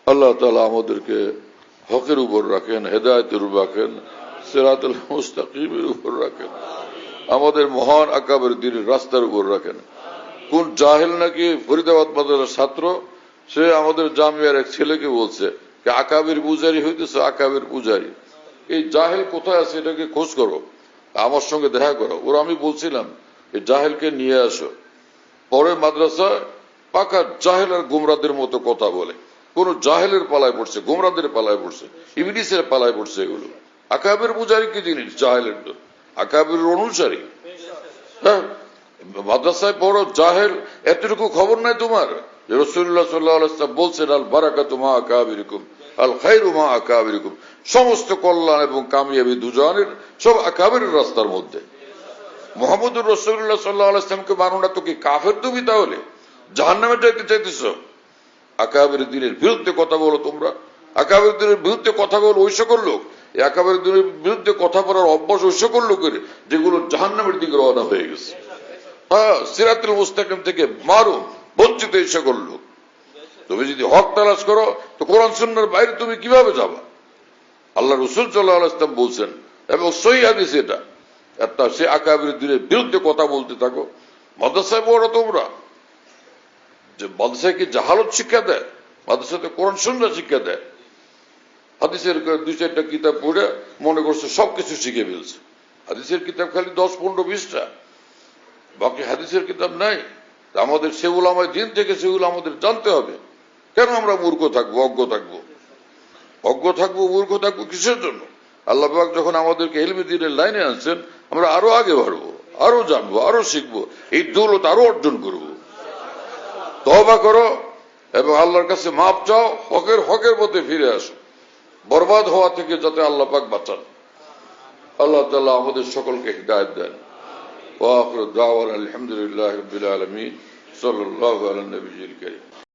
আল্লাহ তাআলা আমাদেরকে হকের উপর রাখেন, হেদায়েতের উপর রাখেন, সিরাতুল মুস্তাকিমের উপর রাখেন, আমাদের মহান আকাবের দ্বীনের রাস্তার উপর রাখেন। কোন জাহেল নাকি ফরিদাবাদ মাদ্রাসার ছাত্র, সে আমাদের জামিয়ার এক ছেলেকে বলছে আকাবের পূজারি হইতেছে, আকাবের পূজারি। এই জাহেল কোথায় আছে এটাকে খোঁজ করো, আমার সঙ্গে দেখা করো। ওরা আমি বলছিলাম এই জাহেলকে নিয়ে আসো। পরে মাদ্রাসায় পাকা জাহেল আর গুমরাদের মতো কথা বলে। কোন জাহেলের পালায় পড়ছে, গুমরাদের পালায় পড়ছে, ইবলিসের পালায় পড়ছে। এগুলো আকাবের পূজারি কি জিনিস? জাহেলের তো আকাবের অনুসারী। হ্যাঁ, মাদ্রাসায় পড়ো জাহেল, এতটুকু খবর নাই তোমার? রাসূলুল্লাহ সাল্লাল্লাহু আলাইহি ওয়াসাল্লাম বলছেন আল বারাকাতু মা আকাবিরিকুম আল খায়রু মা আকাবিরিকুম, সমস্ত কল্যাণ এবং কামিয়াবি দুজনের সব আকাবের রাস্তার মধ্যে। মুহাম্মদুর রাসূলুল্লাহ সাল্লাল্লাহু আলাইহি ওয়াসাল্লামকে মানো না তো কি কাফের তুমি? তাহলে জাহান্নামে যাইতে চাইতেছো? আকাবের দ্বীনের বিরুদ্ধে কথা বলো তোমরা। আকাবের দ্বীনের বিরুদ্ধে কথা বলো ওই সকল লোক, আকাবের দ্বীনের বিরুদ্ধে কথা বলার অভ্যাস ওই সকল লোকের যেগুলো জাহান্নামের দিকে রওনা হয়ে গেছে। হ্যাঁ, সিরাতুল মুস্তাকিম থেকে মারুম বঞ্চিত এই সকল লোক। তুমি যদি হক তালাশ করো তো কোরআন সুন্নাহর বাইরে তুমি কিভাবে যাবা? আল্লাহ রাসূল সাল্লাল্লাহু আলাইহি ওয়াসাল্লাম বলছেন এবং সহিহ হাদিস এটা। একটা সে আকাবের দ্বীনের বিরুদ্ধে কথা বলতে থাকো। মাদ্রাসায় পড়ো তোমরা, যে মাদ্রাসায় কি জাহালত শিক্ষা দেয়? মাদ্রাসাতে কোরআন সুন্নাহ শিক্ষা দেয়। হাদিসের 2-4টা কিতাব পড়ে মনে করছে সবকিছু শিখে ফেলছে। হাদিসের কিতাব খালি 10-15-20টা, বাকি হাদিসের কিতাব নাই। আমাদের সে উলামায়ে দ্বীন থেকে সেগুলো আমাদের জানতে হবে। কেন আমরা মূর্খ থাকবো, অজ্ঞ থাকবো? অজ্ঞ থাকবো, মূর্খ থাকবো কিসের জন্য? আল্লাহ পাক যখন আমাদেরকে ইলমে দ্বীনের লাইনে আনছেন, আমরা আরো আগে বাড়বো, আরো জানবো, আরো শিখবো, এই দৌলত আরো অর্জন করবো। তওবা করো এবং আল্লাহর কাছে মাপ চাও, হকের পথে ফিরে আসো, বরবাদ হওয়া থেকে যাতে আল্লাহ পাক বাঁচান। আল্লাহ তাআলা আমাদের সকলকে হিদায়াত দেন। ওয়া আখিরু দাওয়ানা আলহামদুলিল্লাহি রাব্বিল আলামিন। সাল্লাল্লাহু আলা নবিয়্যিল কারীম।